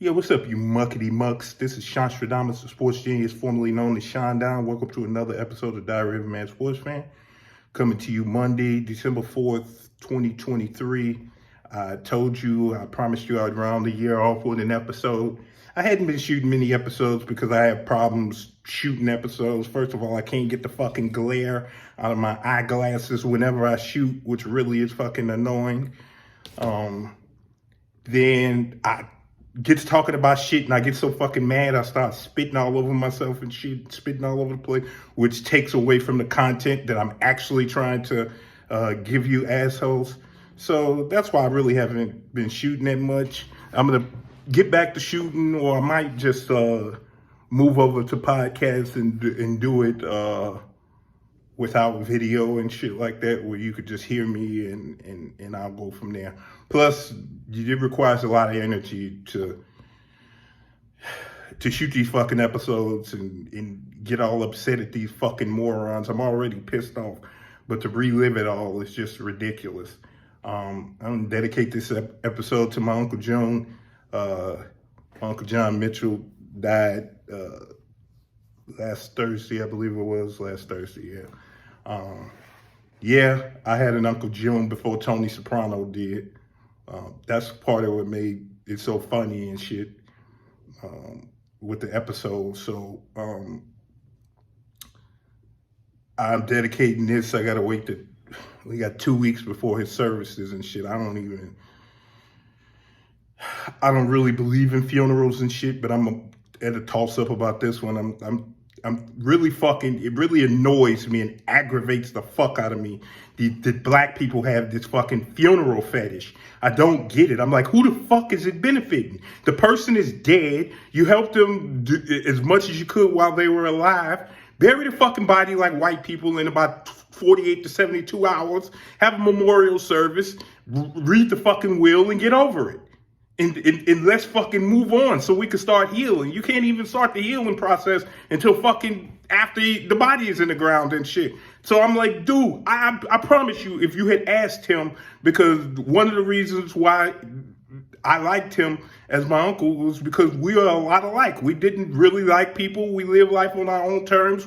Yeah, what's up, you muckety mucks? This is Stradamus, the sports genius, formerly known as Sean Down. Welcome to another episode of Diary of a Mad Sports Fan. Coming to you Monday, December 4th, 2023. I promised you I'd round the year off with an episode. I hadn't been shooting many episodes because I have problems shooting episodes. First of all, I can't get the fucking glare out of my eyeglasses whenever I shoot, which really is fucking annoying. Then I get to talking about shit and I get so fucking mad I start spitting all over myself and shit, spitting all over the place, which takes away from the content that I'm actually trying to give you assholes. So that's why I really haven't been shooting that much. I'm going to get back to shooting, or I might just move over to podcasts and do it without video and shit like that, where you could just hear me and I'll go from there. Plus, it requires a lot of energy to shoot these fucking episodes and get all upset at these fucking morons. I'm already pissed off, but to relive it all is just ridiculous. I'm gonna dedicate this episode to my Uncle John. Uncle John Mitchell died last Thursday, I believe it was. Last Thursday, yeah. Yeah, I had an Uncle June before Tony Soprano did. That's part of what made it so funny and shit with the episode. So I'm dedicating this. I gotta wait we got 2 weeks before his services and shit. I don't really believe in funerals and shit, but I'm at a toss-up about this one. I'm really it really annoys me and aggravates the fuck out of me that black people have this fucking funeral fetish. I don't get it. I'm like, who the fuck is it benefiting? The person is dead. You helped them do as much as you could while they were alive. Bury the fucking body like white people in about 48 to 72 hours. Have a memorial service. Read the fucking will and get over it. And let's fucking move on so we can start healing. You can't even start the healing process until fucking after the body is in the ground and shit. So I'm like, dude, I promise you, if you had asked him, because one of the reasons why I liked him as my uncle was because we are a lot alike. We didn't really like people. We live life on our own terms.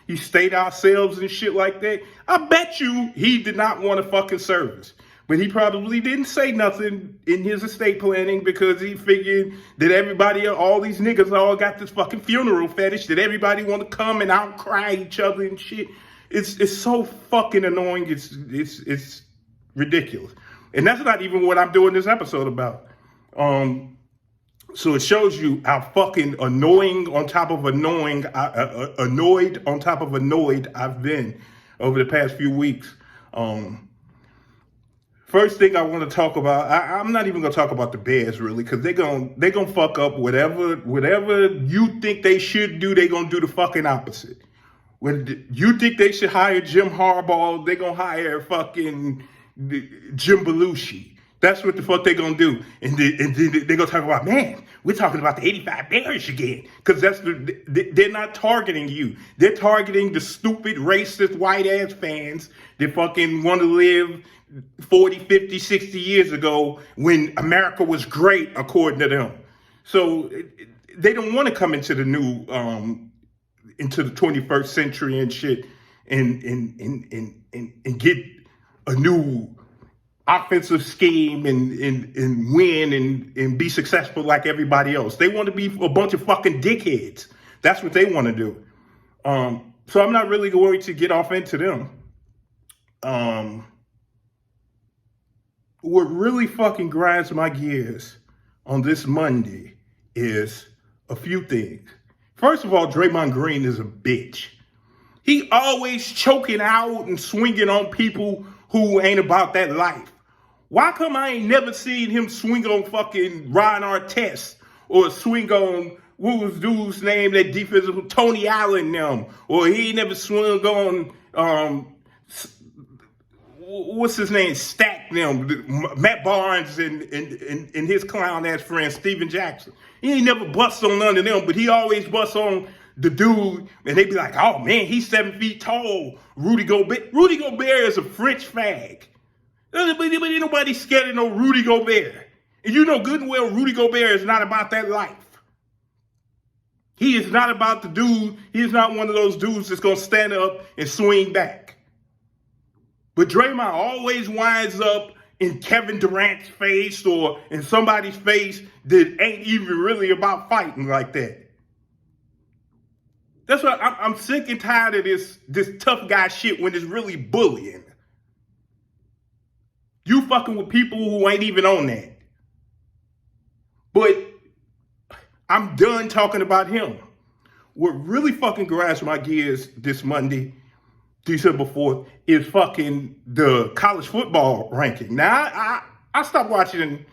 He stayed ourselves and shit like that. I bet you he did not want a fucking service. But he probably didn't say nothing in his estate planning because he figured that everybody, all these niggas all got this fucking funeral fetish that everybody want to come and outcry each other and shit. It's so fucking annoying. It's ridiculous. And that's not even what I'm doing this episode about. So it shows you how fucking annoying on top of annoying, annoyed on top of annoyed I've been over the past few weeks. First thing I want to talk about, I'm not even going to talk about the Bears really, because they're gonna fuck up whatever you think they should do. They're gonna do the fucking opposite. When you think they should hire Jim Harbaugh, they're gonna hire fucking Jim Belushi. That's what the fuck they're gonna do. And they're gonna talk about, man, we're talking about the 85 Bears again. Because they're not targeting you. They're targeting the stupid, racist, white-ass fans that fucking want to live 40, 50, 60 years ago when America was great, according to them. So they don't want to come into the new, into the 21st century and shit and get a new offensive scheme and win and be successful like everybody else. They want to be a bunch of fucking dickheads. That's what they want to do. So I'm not really going to get off into them. What really fucking grinds my gears on this Monday is a few things. First of all, Draymond Green is a bitch. He always choking out and swinging on people who ain't about that life. Why come I ain't never seen him swing on fucking Ron Artest or swing on, what was dude's name, that defensive, Tony Allen them, or he ain't never swung on, what's his name, Stack them, Matt Barnes and his clown-ass friend, Steven Jackson. He ain't never bust on none of them, but he always busts on the dude, and they be like, oh man, he's 7 feet tall, Rudy Gobert. Rudy Gobert is a French fag. Ain't nobody scared of no Rudy Gobert. And you know good and well Rudy Gobert is not about that life. He is not about the dude. He is not one of those dudes that's going to stand up and swing back. But Draymond always winds up in Kevin Durant's face or in somebody's face that ain't even really about fighting like that. That's why I'm sick and tired of this tough guy shit when it's really bullying. You fucking with people who ain't even on that. But I'm done talking about him. What really fucking grinds my gears this Monday, December 4th, is fucking the college football ranking. Now, I stopped watching,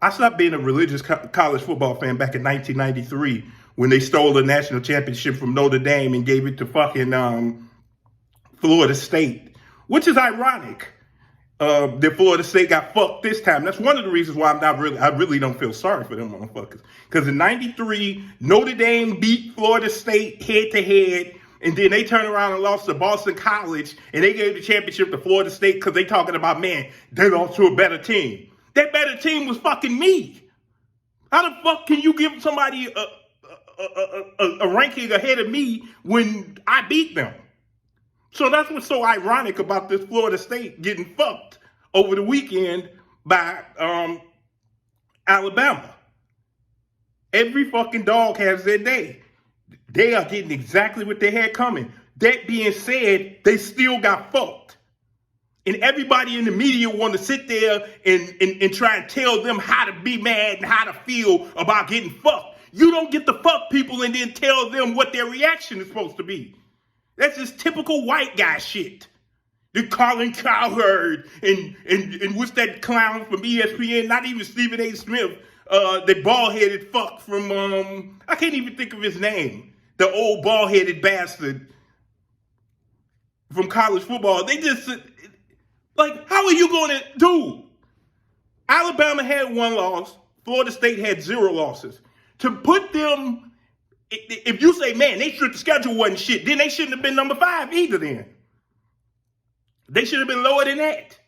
I stopped being a religious college football fan back in 1993 when they stole the national championship from Notre Dame and gave it to fucking Florida State, which is ironic. That Florida State got fucked this time. That's one of the reasons why I really don't feel sorry for them motherfuckers. Because in 93, Notre Dame beat Florida State head to head, and then they turned around and lost to Boston College, and they gave the championship to Florida State because they talking about, man, they lost to a better team. That better team was fucking me. How the fuck can you give somebody a ranking ahead of me when I beat them? So that's what's so ironic about this Florida State getting fucked over the weekend by Alabama. Every fucking dog has their day. They are getting exactly what they had coming. That being said, they still got fucked. And everybody in the media want to sit there and try and tell them how to be mad and how to feel about getting fucked. You don't get to fuck people and then tell them what their reaction is supposed to be. That's just typical white guy shit. The Colin Cowherd and what's that clown from ESPN? Not even Stephen A. Smith. The bald-headed fuck from, I can't even think of his name. The old bald-headed bastard from college football. They just, like, how are you going to do? Alabama had 1 loss. Florida State had 0 losses. To put them... If you say, man, the schedule wasn't shit, then they shouldn't have been number 5 either then. They should have been lower than that.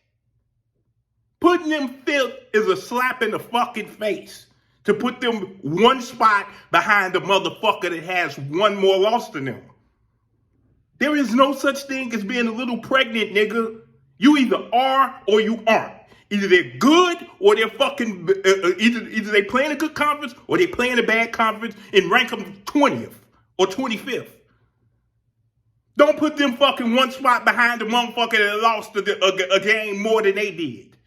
Putting them 5th is a slap in the fucking face. To put them 1 spot behind the motherfucker that has 1 more loss than them. There is no such thing as being a little pregnant, nigga. You either are or you aren't. Either they're good or they're fucking, either they play in a good conference or they play in a bad conference and rank them 20th or 25th. Don't put them fucking 1 spot behind the motherfucker that lost a game more than they did.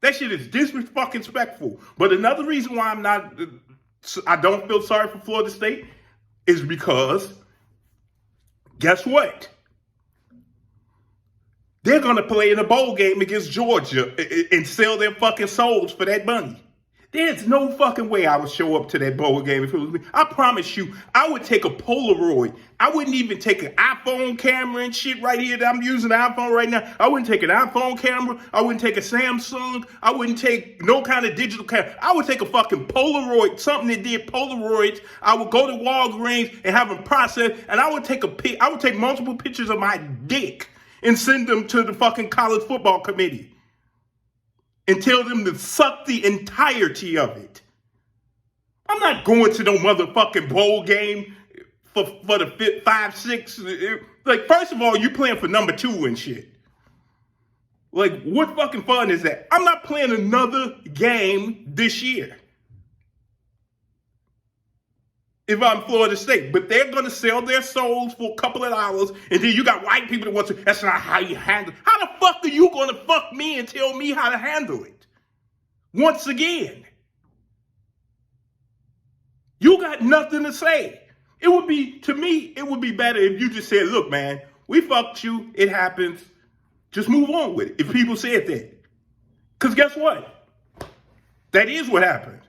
That shit is disrespectful. But another reason why I don't feel sorry for Florida State is because, guess what? They're going to play in a bowl game against Georgia and sell their fucking souls for that money. There's no fucking way I would show up to that bowl game if it was me. I promise you, I would take a Polaroid. I wouldn't even take an iPhone camera and shit right here that I'm using an iPhone right now. I wouldn't take an iPhone camera. I wouldn't take a Samsung. I wouldn't take no kind of digital camera. I would take a fucking Polaroid, something that did Polaroids. I would go to Walgreens and have them processed, and I would take multiple pictures of my dick and send them to the fucking college football committee and tell them to suck the entirety of it. I'm not going to no motherfucking bowl game for the 5, 6. Like, first of all, you playing for number 2 and shit. Like, what fucking fun is that? I'm not playing another game this year if I'm Florida State, but they're going to sell their souls for a couple of dollars, and then you got white people that want to, that's not how you handle it. How the fuck are you going to fuck me and tell me how to handle it? Once again, you got nothing to say. It would be, to me, it would be better if you just said, look, man, we fucked you, it happens, just move on with it, if people said that. Because guess what? That is what happened,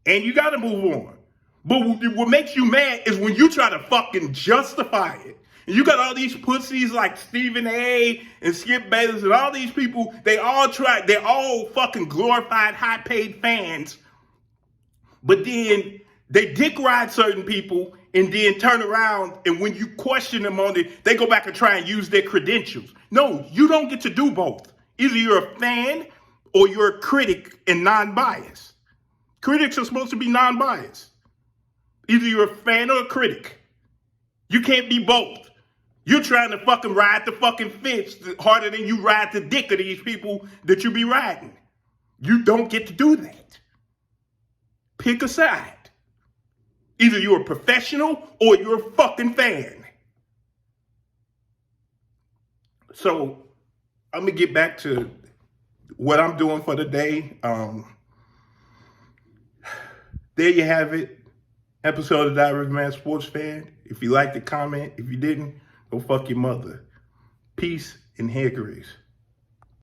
and you got to move on. But what makes you mad is when you try to fucking justify it. And you got all these pussies like Stephen A. and Skip Bayless and all these people, they're all fucking glorified, high-paid fans. But then they dick ride certain people and then turn around, and when you question them on it, they go back and try and use their credentials. No, you don't get to do both. Either you're a fan or you're a critic and non-biased. Critics are supposed to be non-biased. Either you're a fan or a critic. You can't be both. You're trying to fucking ride the fucking fence harder than you ride the dick of these people that you be riding. You don't get to do that. Pick a side. Either you're a professional or you're a fucking fan. So I'm going to get back to what I'm doing for the day. There you have it. Episode of Diary of a Mad Sports Fan. If you liked it, comment. If you didn't, go fuck your mother. Peace and hair grease.